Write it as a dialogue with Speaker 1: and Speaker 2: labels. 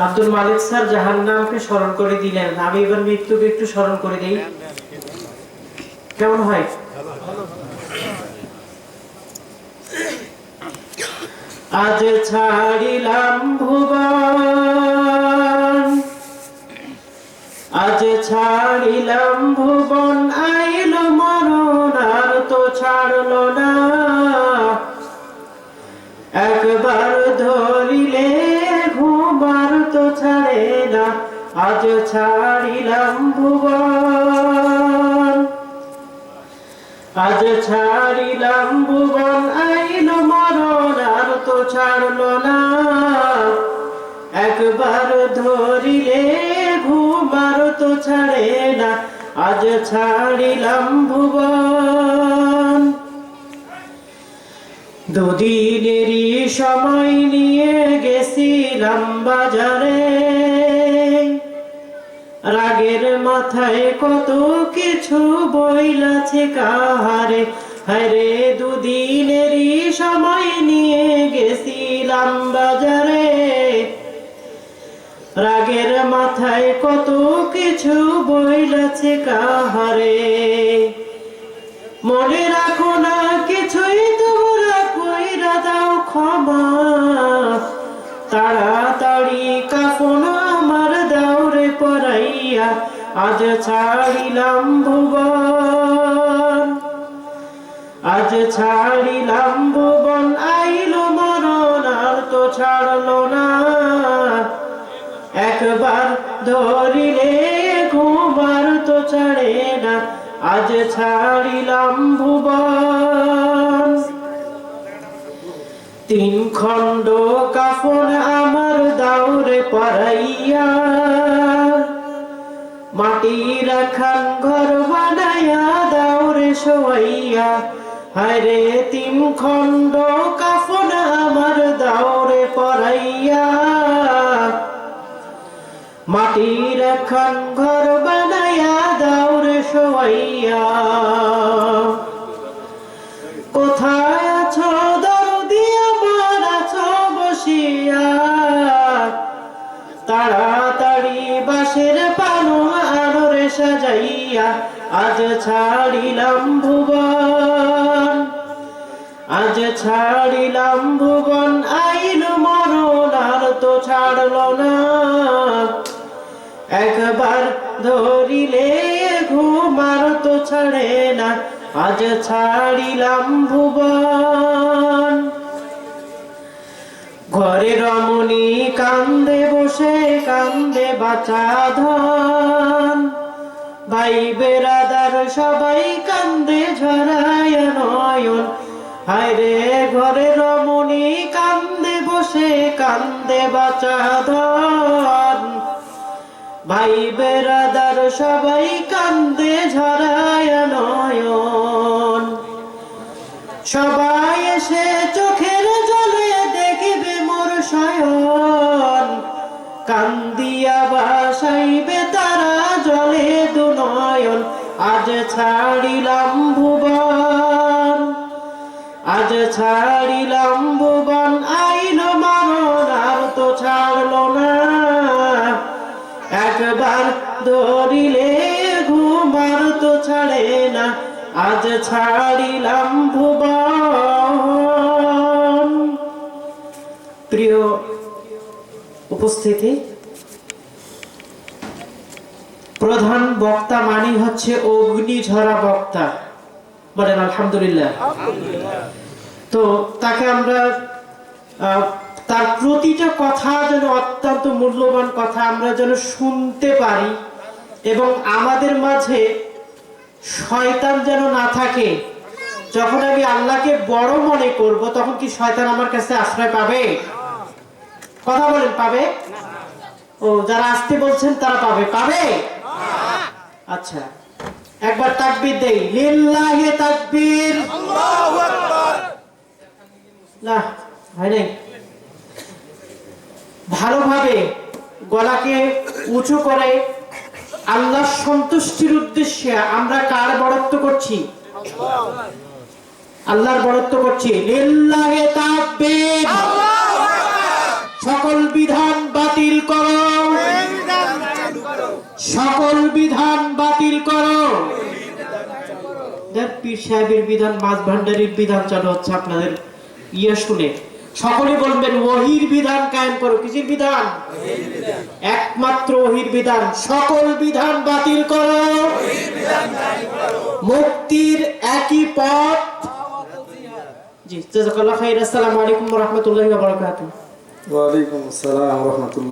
Speaker 1: Abdul Malik sir জাহান্নামকে স্মরণ করে দিলেন, আমি এবার মৃত্যুকে একটু স্মরণ করে দিই, কেমন হয়? আজ ছাড়িলাম ভুবন, আজ ছাড়িলাম ভুবন, আইল মরণ আর তো ছাড়লো না। একবার ধরিলে ঘুমার তো ছাড়ে না। আজ ছাড়িলাম ভুবন, আজ ছাড়িলাম ভুবন, আইল মরণ আর তো ছাড়লো না। একবার ধরিলে ঘুমার তো ছাড়ে না। আজ ছাড়িলাম ভুবন। দুদিনেরই সময় নিয়ে গেছিলাম বাজারে, রাগের মাথায় কত কিছু বইলাছে কাহারে। হায়রে দুদিনেরই সময় নিয়ে গেছিলাম বাজারে, রাগের মাথায় কত কিছু বইলাছে কাহারে। মনে রাখো না কিছুই তোমরা কইরা দাও ক্ষমা, তাড়াতাড়ি কাফন আমার দাওরে পরাইয়া। আজ ছাড়িলাম ভুবন, আজ ছাড়িলাম ভুবন, আইল মরণ আর তো ছাড়লো না। একবার ধরিলে ঘুমার তো ছাড়ে না। আজ ছাড়িলাম ভুবন। তিন খণ্ড কাফন আমার দাওরে পরাইয়া, মাটির রাখান ঘর বানাইয়া দাওরে শোয়াইয়া। হায়রে তিন খণ্ড কাফন আমার দাওরে পরাইয়া, মাটির রাখান ঘর বানাইয়া দাওরে শোয়াইয়া। কোথায় আছো দরদি আমার, আছো বসিয়া, তাড়াতাড়ি বাঁশের পানো আলোরে সাজাইয়া। আজ ছাড়িলাম ভুবন, আজ ছাড়িলাম ভুবন, আইল মরণ আর তো ছাড়লো না। একবার ধরিলে ঘুমার তো ছাড়ে না। আজ ছাড়িলাম ভুবন। ঘরে রমণী কান্দে বসে, কান্দে বাঁচা ধন, ভাই বেরাদার সবাই কান্দে ঝরায় নয়ন। হায়রে ঘরে রমণী কান্দে বসে, কান্দে বাঁচা ধন, ভাই বেরাদার সবাই কান্দে ঝরায় নয়ন। সবাই এসে চোখের জলে দেখিবে মোর শয়ন, কান্দিয়া বাসাইবে তারা জলে দুনয়ন। আজ ছাড়িলাম ভুবন, আজ ছাড়িলাম ভুবন, আইল মরণ আর তো ছাড়লো না। একবার ধরিলে ঘুমার তো ছাড়ে না। আজ ছাড়িলাম ভুবন। প্রিয় উপস্থিতি, প্রধান বক্তা মানি হচ্ছে অগ্নিঝরা বক্তা, বলেন আলহামদুলিল্লাহ। তো তাকে আমরা তার প্রতিটা কথা যেন অত্যন্ত মূল্যবান কথা আমরা যেন শুনতে পারি, এবং আমাদের মাঝে শয়তান যেন না থাকে। যখন আমি আল্লাহকে বড় মনে করব, তখন কি শয়তান আমার কাছে আশ্রয় পাবে? কথা বলেন, পাবে? ও, যারা আসতে বলছেন তারা পাবে, পাবে? আচ্ছা, একবার তাকবীর দেই, লিল্লাহি তাকবীর, আল্লাহু আকবার। না হয় নাই। ভালোভাবে গলাকে উঁচু করে আল্লাহর সন্তুষ্টির উদ্দেশ্যে আমরা কার বড়ত্ব করছি? আল্লাহর বড়ত্ব করছি। লিল্লাহি তাকবীর, সকল পীর সাহেবের বিধান, মাছ ভান্ডারির বিধান চালু হচ্ছে আপনাদের ইয়ে শুনে। সকলে বলবেন ওহির বিধান কায়েম করো। কিসের বিধান? একমাত্র ওহির বিধান। সকল বিধান বাতিল করো, মুক্তির একই পথ। জি, জাযাকাল্লাহু খাইর। আসসালামু আলাইকুম ওয়া রাহমাতুল্লাহি ওয়া বারাকাতুহু।
Speaker 2: ওয়া আলাইকুম আসসালাম ওয়া রাহমাতুল্লাহ।